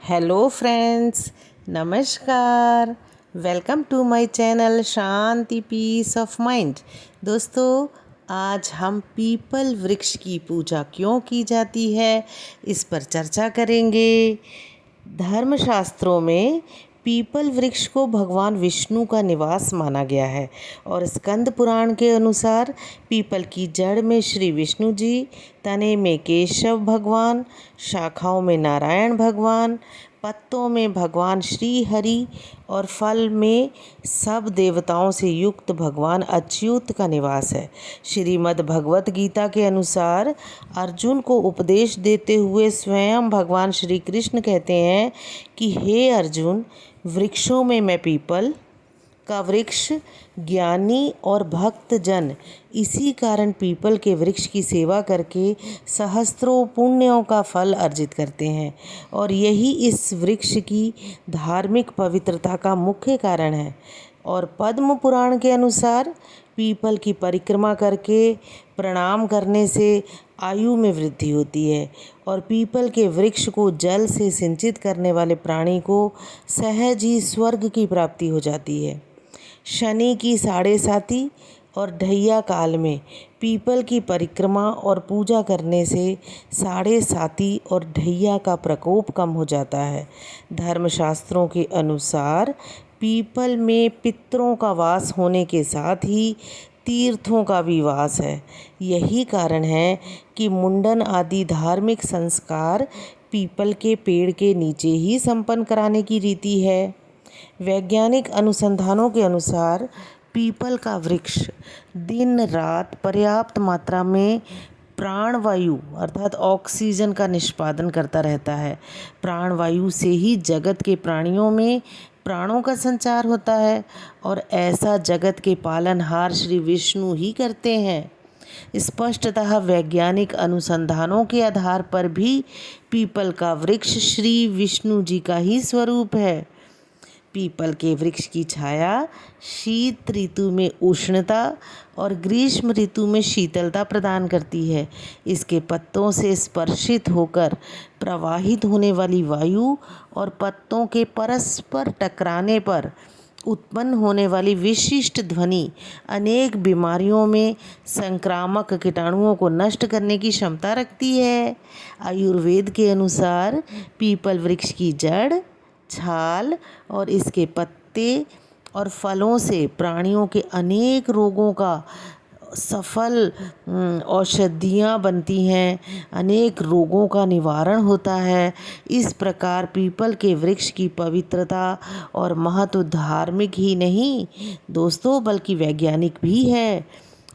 Hello friends, नमस्कार। Welcome to my channel Shanti peace of mind. दोस्तों, आज हम पीपल वृक्ष की पूजा क्यों की जाती है, इस पर चर्चा करेंगे। धर्मशास्त्रों में पीपल वृक्ष को भगवान विष्णु का निवास माना गया है और स्कंद पुराण के अनुसार पीपल की जड़ में श्री विष्णु जी, तने में केशव भगवान, शाखाओं में नारायण भगवान, पत्तों में भगवान श्री हरि और फल में सब देवताओं से युक्त भगवान अच्युत का निवास है। श्रीमद् भगवत गीता के अनुसार अर्जुन को उपदेश देते हुए स्वयं भगवान श्री कृष्ण कहते हैं कि हे अर्जुन, वृक्षों में मैं पीपल का वृक्ष ज्ञानी और भक्त जन इसी कारण पीपल के वृक्ष की सेवा करके सहस्त्रों पुण्यों का फल अर्जित करते हैं और यही इस वृक्ष की धार्मिक पवित्रता का मुख्य कारण है। और पद्म पुराण के अनुसार पीपल की परिक्रमा करके प्रणाम करने से आयु में वृद्धि होती है और पीपल के वृक्ष को जल से सिंचित करने वाले प्राणी को सहज ही स्वर्ग की प्राप्ति हो जाती है। शनि की साढ़े साती और ढैया काल में पीपल की परिक्रमा और पूजा करने से साढ़े साती और ढैया का प्रकोप कम हो जाता है। धर्मशास्त्रों के अनुसार पीपल में पितरों का वास होने के साथ ही तीर्थों का भी वास है। यही कारण है कि मुंडन आदि धार्मिक संस्कार पीपल के पेड़ के नीचे ही संपन्न कराने की रीति है। वैज्ञानिक अनुसंधानों के अनुसार पीपल का वृक्ष दिन रात पर्याप्त मात्रा में प्राणवायु अर्थात ऑक्सीजन का निष्पादन करता रहता है। प्राणवायु से ही जगत के प्राणियों में प्राणों का संचार होता है और ऐसा जगत के पालनहार श्री विष्णु ही करते हैं। स्पष्टतः वैज्ञानिक अनुसंधानों के आधार पर भी पीपल का वृक्ष श्री विष्णु जी का ही स्वरूप है। पीपल के वृक्ष की छाया शीत ऋतु में उष्णता और ग्रीष्म ऋतु में शीतलता प्रदान करती है। इसके पत्तों से स्पर्शित होकर प्रवाहित होने वाली वायु और पत्तों के परस्पर टकराने पर उत्पन्न होने वाली विशिष्ट ध्वनि अनेक बीमारियों में संक्रामक कीटाणुओं को नष्ट करने की क्षमता रखती है। आयुर्वेद के अनुसार पीपल वृक्ष की जड़, छाल और इसके पत्ते और फलों से प्राणियों के अनेक रोगों का सफल औषधियाँ बनती हैं, अनेक रोगों का निवारण होता है। इस प्रकार पीपल के वृक्ष की पवित्रता और महत्व धार्मिक ही नहीं दोस्तों बल्कि वैज्ञानिक भी है।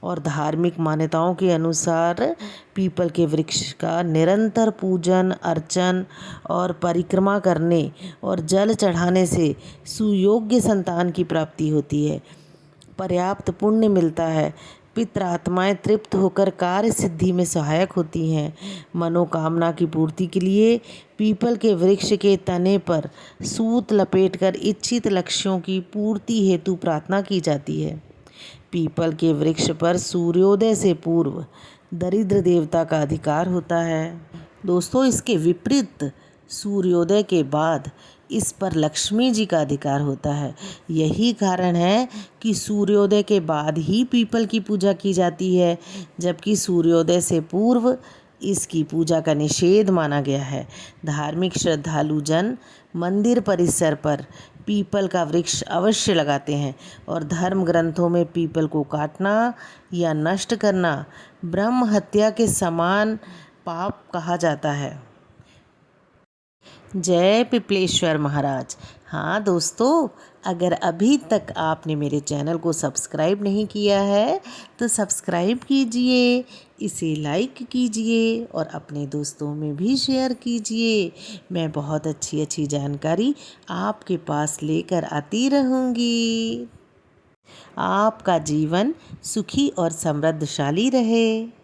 और धार्मिक मान्यताओं के अनुसार पीपल के वृक्ष का निरंतर पूजन अर्चन और परिक्रमा करने और जल चढ़ाने से सुयोग्य संतान की प्राप्ति होती है, पर्याप्त पुण्य मिलता है, पितृ आत्माएं तृप्त होकर कार्य सिद्धि में सहायक होती हैं। मनोकामना की पूर्ति के लिए पीपल के वृक्ष के तने पर सूत लपेटकर इच्छित लक्ष्यों की पूर्ति हेतु प्रार्थना की जाती है। पीपल के वृक्ष पर सूर्योदय से पूर्व दरिद्र देवता का अधिकार होता है। दोस्तों, इसके विपरीत सूर्योदय के बाद इस पर लक्ष्मी जी का अधिकार होता है। यही कारण है कि सूर्योदय के बाद ही पीपल की पूजा की जाती है, जबकि सूर्योदय से पूर्व इसकी पूजा का निषेध माना गया है। धार्मिक श्रद्धालु जन मंदिर परिसर पर पीपल का वृक्ष अवश्य लगाते हैं और धर्म ग्रंथों में पीपल को काटना या नष्ट करना ब्रह्म हत्या के समान पाप कहा जाता है। जय पिपलेश्वर महाराज। हाँ दोस्तों, अगर अभी तक आपने मेरे चैनल को सब्सक्राइब नहीं किया है तो सब्सक्राइब कीजिए, इसे लाइक कीजिए और अपने दोस्तों में भी शेयर कीजिए। मैं बहुत अच्छी अच्छी जानकारी आपके पास लेकर आती रहूँगी। आपका जीवन सुखी और समृद्धशाली रहे।